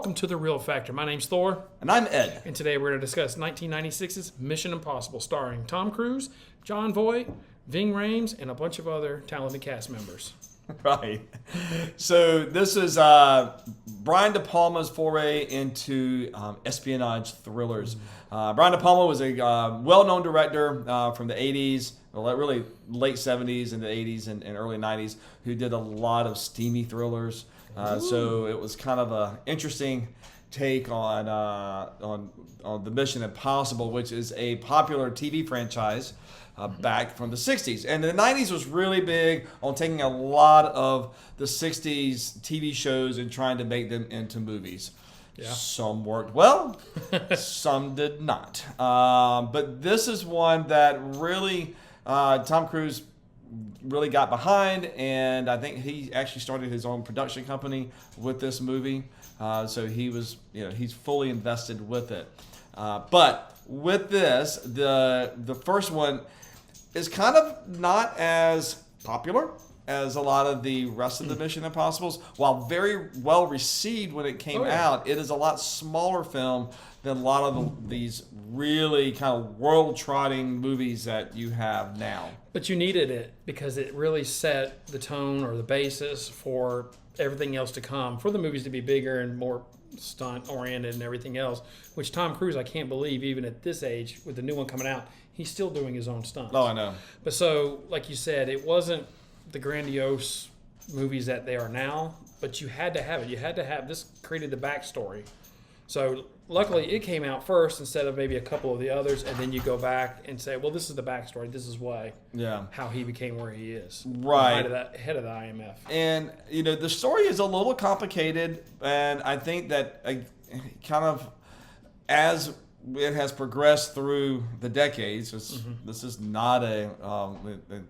welcome to The Real Factor. My name's Thor. And I'm Ed. And today we're going to discuss 1996's Mission Impossible, starring Tom Cruise, John Voight, Ving Rhames, and a bunch of other talented cast members. Right. So this is Brian De Palma's foray into espionage thrillers. Brian De Palma was a well-known director from the 80s, well, really late 70s and the 80s and early 90s, who did a lot of steamy thrillers. So it was kind of an interesting take on the Mission Impossible, which is a popular TV franchise back from the 60s. And the 90s was really big on taking a lot of the 60s TV shows and trying to make them into movies. Yeah. Some worked well, some did not. But this is one that really Tom Cruise really got behind, and I think he actually started his own production company with this movie. So he was, he's fully invested with it. But with this, the first one is kind of not as popular as a lot of the rest of the Mission Impossibles. While very well received when it came out, it is a lot smaller film than a lot of these really kind of world-trotting movies that you have now. But you needed it because it really set the tone or the basis for everything else to come, for the movies to be bigger and more stunt-oriented and everything else, which Tom Cruise, I can't believe, even at this age, with the new one coming out, he's still doing his own stunts. Oh, I know. But so, like you said, it wasn't the grandiose movies that they are now, but you had to have it. You had to have this, created the backstory. So luckily it came out first instead of maybe a couple of the others, and then you go back and say, well, this is the backstory. This is why, how he became where he is. Right. Head of the IMF. And, the story is a little complicated, and I think that kind of as it has progressed through the decades, this is not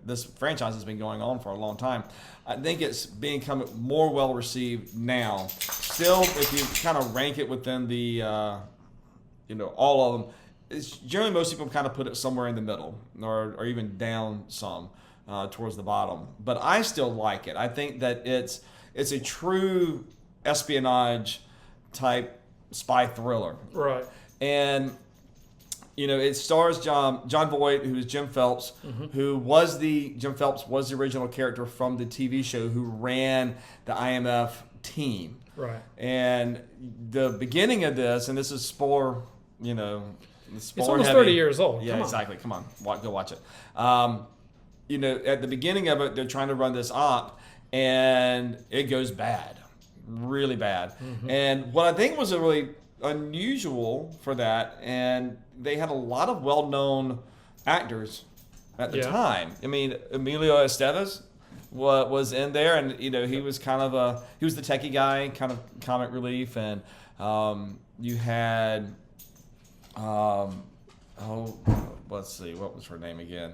this franchise has been going on for a long time. I think it's becoming more well received now. Still, if you kind of rank it within the, all of them, it's generally most people kind of put it somewhere in the middle or even down some towards the bottom. But I still like it. I think that it's a true espionage type spy thriller. Right. And, it stars John Voight, who is Jim Phelps, Jim Phelps was the original character from the TV show who ran the IMF team. Right. And the beginning of this, and this is spoiler, it's almost 30 years old. Yeah, exactly. Come on, go watch it. At the beginning of it, they're trying to run this op, and it goes bad, really bad. And what I think was a really unusual for that, and they had a lot of well-known actors at the time. I mean, Emilio Estevez was in there, and he was he was the techie guy, kind of comic relief, and you had let's see, what was her name again?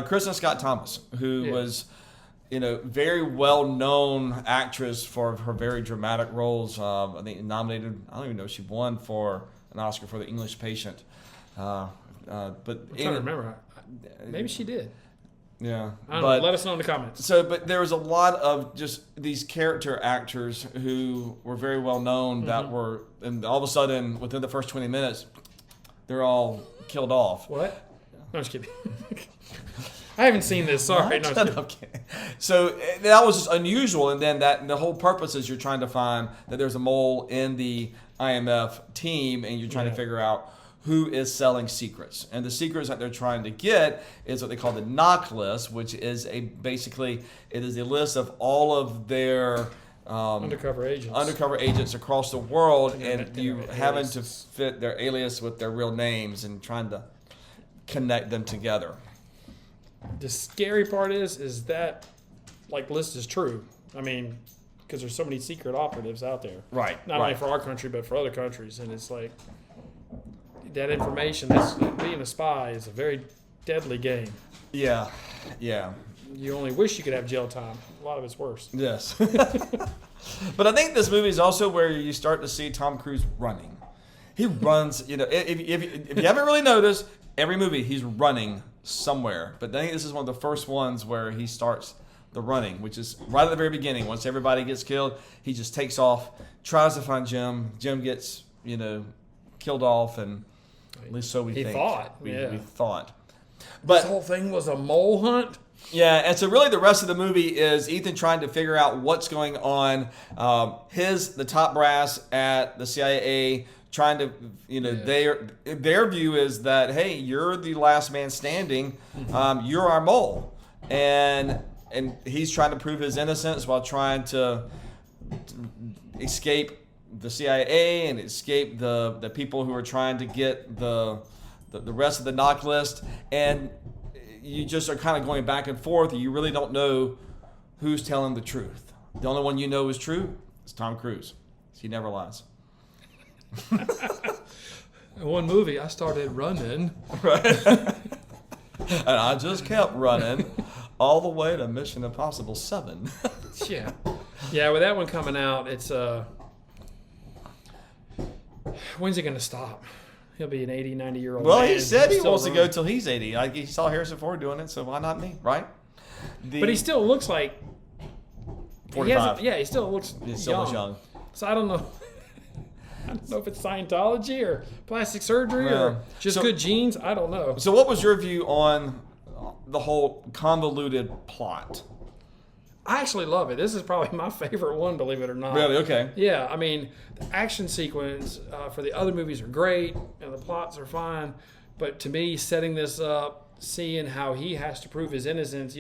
Kristen Scott Thomas, who was very well-known actress for her very dramatic roles. I think nominated, I don't even know if she won for an Oscar for The English Patient. But I'm trying to remember. Maybe she did. Yeah. I don't know. Let us know in the comments. But there was a lot of just these character actors who were very well-known that were, and all of a sudden, within the first 20 minutes, they're all killed off. What? No, I'm just kidding. I haven't seen this. Sorry. No, okay. So that was just unusual, and then the whole purpose is you're trying to find that there's a mole in the IMF team, and you're trying to figure out who is selling secrets. And the secrets that they're trying to get is what they call the knock list, which is basically it is a list of all of their undercover agents across the world, and you having to fit their alias with their real names and trying to connect them together. The scary part is that list is true. I mean, because there's so many secret operatives out there. Right. Not only for our country, but for other countries. And it's like that information, that's being a spy is a very deadly game. Yeah. You only wish you could have jail time. A lot of it's worse. Yes. But I think this movie is also where you start to see Tom Cruise running. He runs, if you haven't really noticed, every movie he's running somewhere. But I think this is one of the first ones where he starts the running, which is right at the very beginning. Once everybody gets killed, he just takes off, tries to find Jim. Jim gets, killed off, and at least so we think. He thought. We thought. But this whole thing was a mole hunt? Yeah, and so really the rest of the movie is Ethan trying to figure out what's going on. The top brass at the CIA trying to, their view is that, hey, you're the last man standing. You're our mole. And he's trying to prove his innocence while trying to escape the CIA and escape the people who are trying to get the rest of the knock list. And you just are kind of going back and forth. You really don't know who's telling the truth. The only one you know is true is Tom Cruise. He never lies. In one movie, I started running. Right. And I just kept running all the way to Mission Impossible 7. Yeah. Yeah, with that one coming out, it's when's it going to stop? He'll be an 80, 90-year-old Well, man. he said he Still wants to running. go till he's 80. Like, he saw Harrison Ford doing it, so why not me, right? But he still looks like 45. He still looks He still looks young. So I don't know. I don't know if it's Scientology or plastic surgery or just good genes. I don't know. So what was your view on the whole convoluted plot? I actually love it. This is probably my favorite one, believe it or not. Really? Okay. Yeah, I mean, the action sequence for the other movies are great, and the plots are fine. But to me, setting this up, seeing how he has to prove his innocence,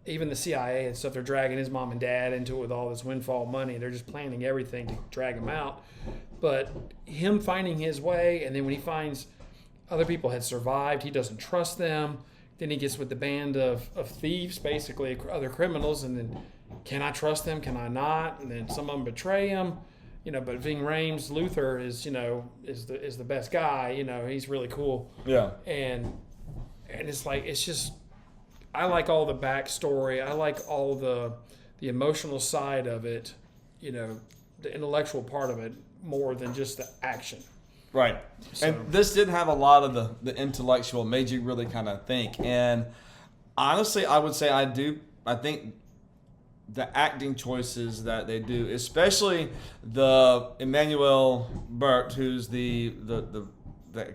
even the CIA and stuff, they're dragging his mom and dad into it with all this windfall money. They're just planning everything to drag him out. But him finding his way, and then when he finds other people had survived, he doesn't trust them. Then he gets with the band of thieves, basically other criminals, and then can I trust them? Can I not? And then some of them betray him, But Ving Rhames, Luther is the best guy. He's really cool. Yeah. And it's just I like all the backstory. I like all the emotional side of it. The intellectual part of it more than just the action. Right. So. And this did have a lot of the intellectual, made you really kind of think. And honestly, I would say I think the acting choices that they do, especially the Emmanuel Burt, who's the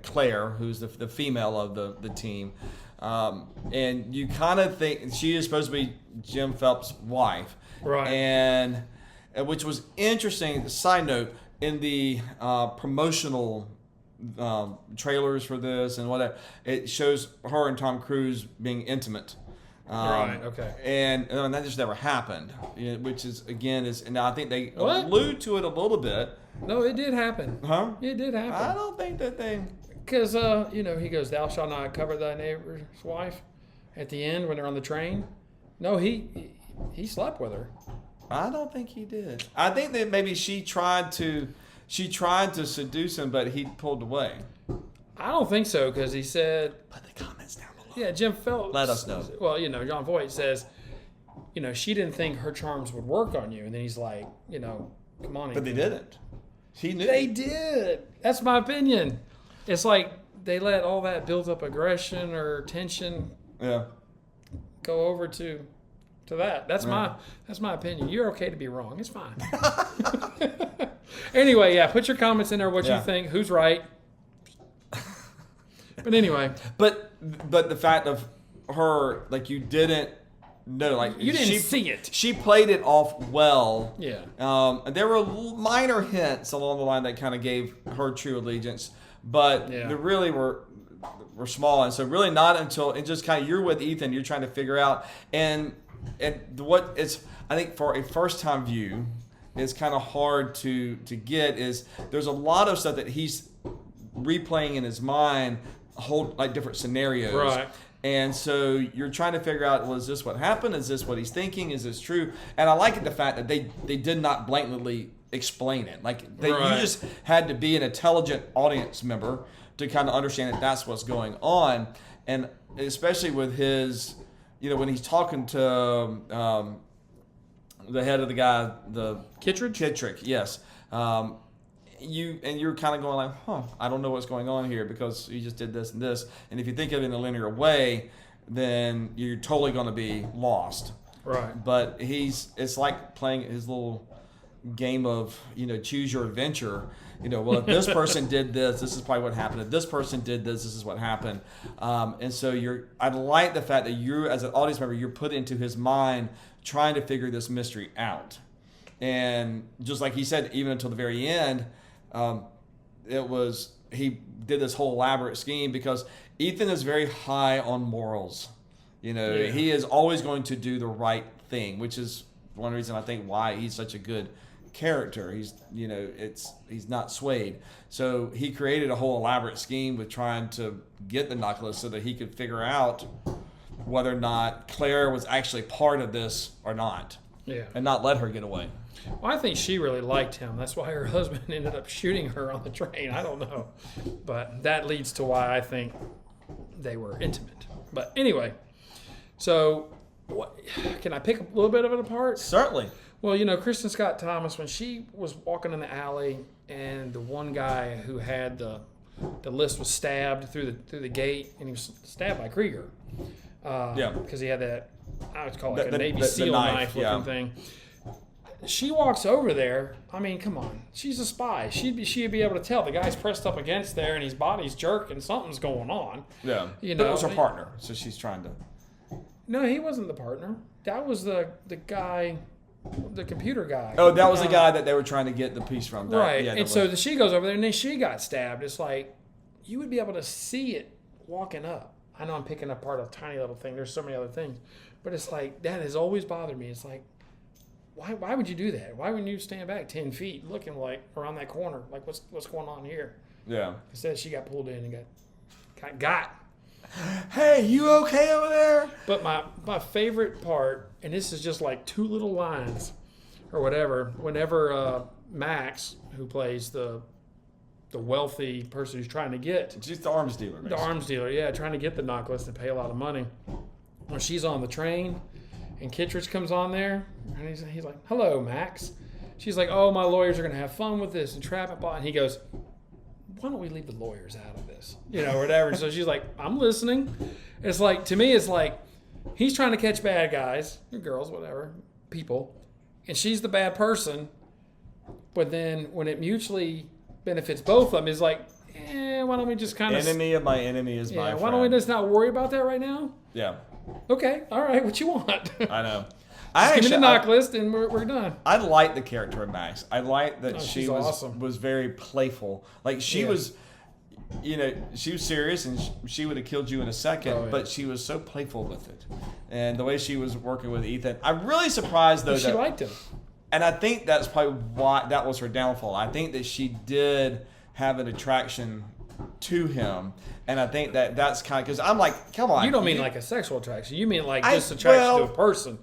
Claire, who's the female of the team. And you kind of think she is supposed to be Jim Phelps' wife. Right. And which was interesting. Side note, in the promotional trailers for this and whatever, it shows her and Tom Cruise being intimate. Right. Okay. And that just never happened, which is and I think they What? allude to it a little bit. No, it did happen. Huh? It did happen. I don't think that they. Because, he goes, thou shalt not cover thy neighbor's wife at the end when they're on the train. No, he slept with her. I don't think he did. I think that maybe she tried to seduce him, but he pulled away. I don't think so, because he said... Put the comments down below. Yeah, Jim Phelps... Let us know. Well, John Voight says, she didn't think her charms would work on you. And then he's like, come on. But they didn't. He knew. They did. That's my opinion. It's like they let all that built up aggression or tension go over to that. That's my opinion. You're okay to be wrong. It's fine. Anyway, put your comments in there what you think. Who's right? But anyway. But the fact of her, like, you didn't know, like, you didn't see it. She played it off well. Yeah. And there were minor hints along the line that kind of gave her true allegiance, but they really were small. And so really not until it just kind of, you're with Ethan, you're trying to figure out, and what it's, I think for a first time view, is kind of hard to get is there's a lot of stuff that he's replaying in his mind, like different scenarios. Right. And so you're trying to figure out, well, is this what happened? Is this what he's thinking? Is this true? And I like the fact that they did not blatantly explain it. Like you just had to be an intelligent audience member to kind of understand that that's what's going on. And especially with his, when he's talking to the head of the guy, the Kittredge, yes. You're kind of going like, I don't know what's going on here because you just did this and this. And if you think of it in a linear way, then you're totally going to be lost. Right. But it's like playing his little game of, choose your adventure. Well, if this person did this is probably what happened. If this person did this is what happened. And so I like the fact that you, as an audience member, you're put into his mind trying to figure this mystery out. And just like he said, even until the very end, he did this whole elaborate scheme because Ethan is very high on morals. He is always going to do the right thing, which is one reason I think why he's such a good character. He's not swayed. So he created a whole elaborate scheme with trying to get the necklace so that he could figure out whether or not Claire was actually part of this or not. Yeah. And not let her get away. Well, I think she really liked him. That's why her husband ended up shooting her on the train. I don't know. But that leads to why I think they were intimate. But anyway, so can I pick a little bit of it apart? Certainly. Well, Kristen Scott Thomas, when she was walking in the alley and the one guy who had the list was stabbed through the gate, and he was stabbed by Krieger. Because he had that, I would call it a Navy SEAL knife looking thing. She walks over there. I mean, come on. She's a spy. She'd be able to tell the guy's pressed up against there and his body's jerking. Something's going on. Yeah. But it was her partner, so she's trying to. No, he wasn't the partner. That was the guy, the computer guy. Oh, that was the guy that they were trying to get the piece from. Right. Yeah, and so she goes over there and then she got stabbed. It's like, you would be able to see it walking up. I know I'm picking apart a tiny little thing. There's so many other things. But it's like, that has always bothered me. It's like, why would you do that? Why wouldn't you stand back 10 feet looking like around that corner? Like, what's going on here? Yeah. Instead, she got pulled in and got. Hey, you okay over there? But my favorite part, and this is just like two little lines or whatever, whenever Max, who plays the wealthy person who's trying to get. She's the arms dealer. The arms dealer, yeah, trying to get the necklace and pay a lot of money. When she's on the train and Kittredge comes on there, and he's like, hello, Max. She's like, oh, my lawyers are going to have fun with this and trap it. And he goes, why don't we leave the lawyers out of this? Whatever. So she's like, I'm listening. It's like, to me, it's like, he's trying to catch bad guys, or girls, whatever, people, and she's the bad person. But then when it mutually benefits both of them, it's like, why don't we just kind of... Enemy of my enemy is my friend. Why don't we just not worry about that right now? Yeah. Okay, all right, what you want? I know. Give me the knock list and we're done. I like the character of Max. I like that she was awesome. Was very playful. Like she was, she was serious and she would have killed you in a second, but she was so playful with it. And the way she was working with Ethan, I'm really surprised though she liked him. And I think that's probably why that was her downfall. I think that she did have an attraction to him, and I think that's kind of because I'm like, come on. You don't mean like a sexual attraction. You mean like just attraction to a person.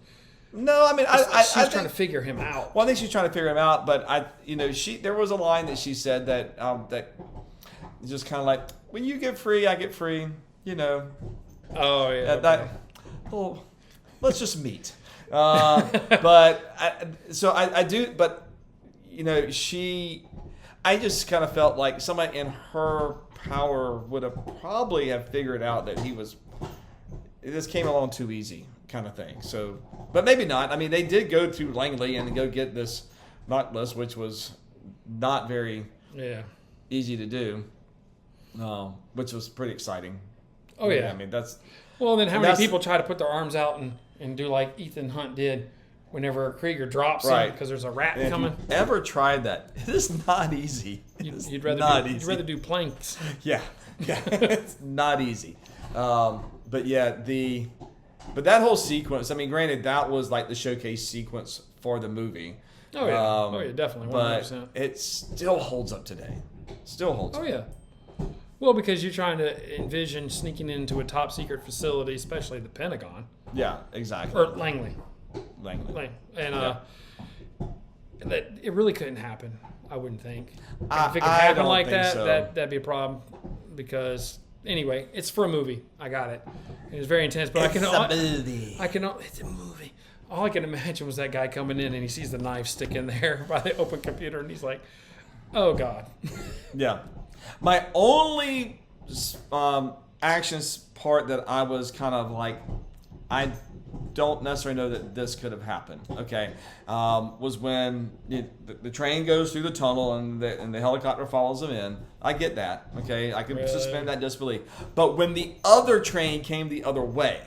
No, I mean, she's trying to figure him out. Well, I think she's trying to figure him out, but there was a line that she said that just kind of like, when you get free, I get free. Oh yeah. Let's just meet. But I do. But I just kind of felt like somebody in her power would have probably have figured out that this came along too easy, kind of thing. So, but maybe not. I mean, they did go to Langley and go get this necklace, which was not very easy to do, which was pretty exciting. Oh yeah. I mean, that's. Well, then how many people try to put their arms out and do like Ethan Hunt did whenever Krieger drops him because there's a rat coming? If you ever tried that, it is not easy. You'd rather do planks. Yeah. It's not easy. But that whole sequence, I mean, granted, that was like the showcase sequence for the movie. Oh yeah, definitely, 100%. But it still holds up today. Still holds up. Oh yeah. Well, because you're trying to envision sneaking into a top secret facility, especially the Pentagon. Yeah, exactly. Or Langley. And that it really couldn't happen. I wouldn't think. If it could happen like that, so. that'd be a problem. Because anyway, it's for a movie. I got it. It was very intense. But it's a movie. It's a movie. All I can imagine was that guy coming in and he sees the knife stick in there by the open computer and he's like, "Oh God." Yeah. My only actions part that I was kind of like, I don't necessarily know that this could have happened. Okay, was when the train goes through the tunnel and the helicopter follows them in. I get that. Okay, I can suspend that disbelief. But when the other train came the other way,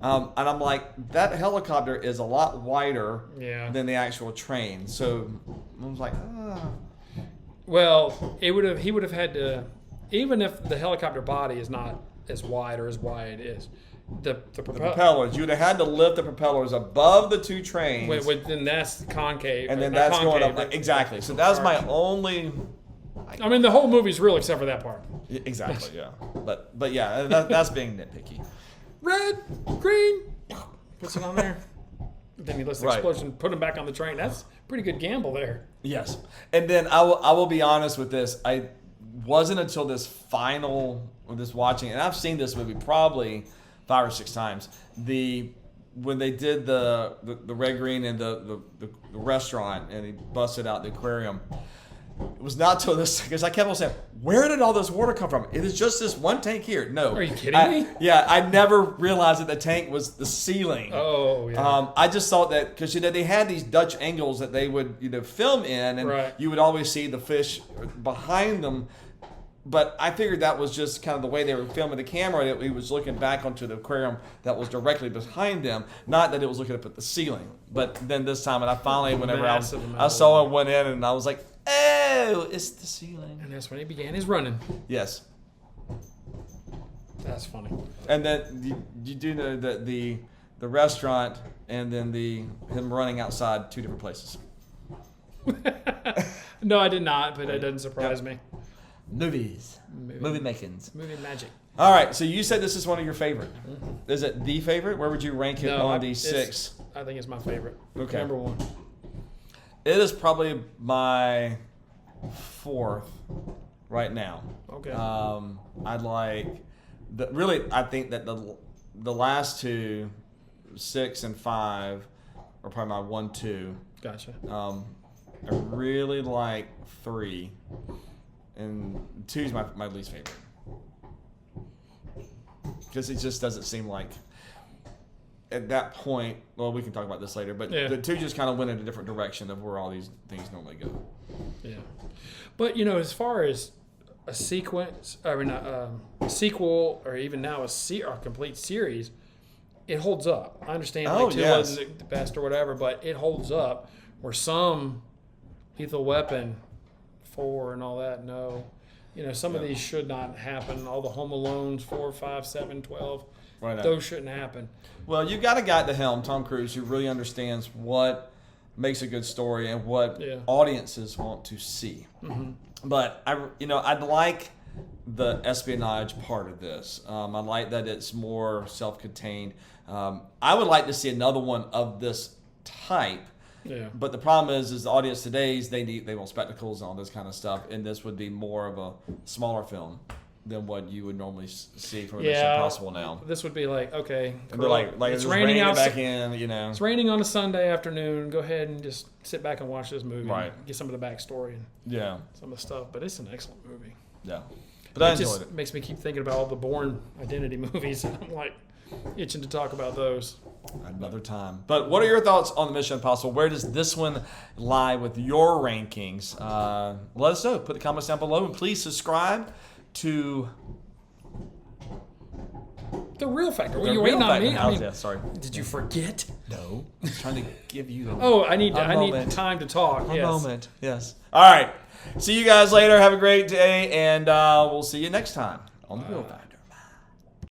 and I'm like, that helicopter is a lot wider than the actual train. So I was like, Well, he would have had to, even if the helicopter body is not as wide or as wide as the propellers. You'd have had to lift the propellers above the two trains. Then that's concave. And then that's going up. Exactly. So that was my only... I mean, the whole movie's real except for that part. Exactly, yeah. But yeah, that's being nitpicky. Red, green, puts it on there. Then he lets the explosion, put him back on the train. That's a pretty good gamble there. Yes. And then I will be honest with this. I wasn't until this watching, and I've seen this movie probably 5 or 6 times. When they did the red, green, and the restaurant, and he busted out the aquarium. It was not till this, because I kept on saying, where did all this water come from? It is just this one tank here. No. Are you kidding me? Yeah, I never realized that the tank was the ceiling. Oh, yeah. I just thought that, because they had these Dutch angles that they would film in, and you would always see the fish behind them. But I figured that was just kind of the way they were filming the camera. That he was looking back onto the aquarium that was directly behind them, not that it was looking up at the ceiling. But then this time, and I finally, whenever I saw it, went in, and I was like, oh, it's the ceiling. And that's when he began his running. Yes. That's funny. And then you do know that the restaurant and then him running outside, 2 different places. No, I did not, but it doesn't surprise me. Movies. Movie makings. Movie magic. All right, so you said this is one of your favorite. Mm-hmm. Is it the favorite? Where would you rank it on the 6? I think it's my favorite. Okay. Number 1. It is probably my 4th right now. Okay. I'd like I think that the last 2, 6 and 5, are probably my 1, 2. Gotcha. I really like 3, and 2 is my least favorite, because it just doesn't seem like at that point. Well, we can talk about this later, but the 2 just kind of went in a different direction of where all these things normally go. Yeah, but as far as a sequence, a sequel, or even now a complete series, it holds up. I understand 2 wasn't the best or whatever, but it holds up. Where some Lethal Weapon 4 and all that, no. Some of these should not happen. All the Home Alones 4, 5, 7, 12, those shouldn't happen. Well, you got a guy at the helm, Tom Cruise, who really understands what makes a good story and what audiences want to see. Mm-hmm. But I'd like the espionage part of this. I like that it's more self-contained. I would like to see another one of this type. Yeah. But the problem is the audience today's they want spectacles and all this kind of stuff, and this would be more of a smaller film than what you would normally see from Mission Impossible now. This would be like, okay, and they're like it's raining back in, It's raining on a Sunday afternoon. Go ahead and just sit back and watch this movie. Right. And get some of the backstory and some of the stuff. But it's an excellent movie. Yeah. But I enjoyed it. Makes me keep thinking about all the Bourne Identity movies, and I'm like itching to talk about those. Another time. But what are your thoughts on the Mission Impossible? Where does this one lie with your rankings? Let us know. Put the comments down below, and please subscribe to The Real Factor. Were you waiting on me? Sorry. Did you forget? No. I'm trying to give you I need time to talk. A moment. Yes. All right. See you guys later. Have a great day, and we'll see you next time on The Real Factor.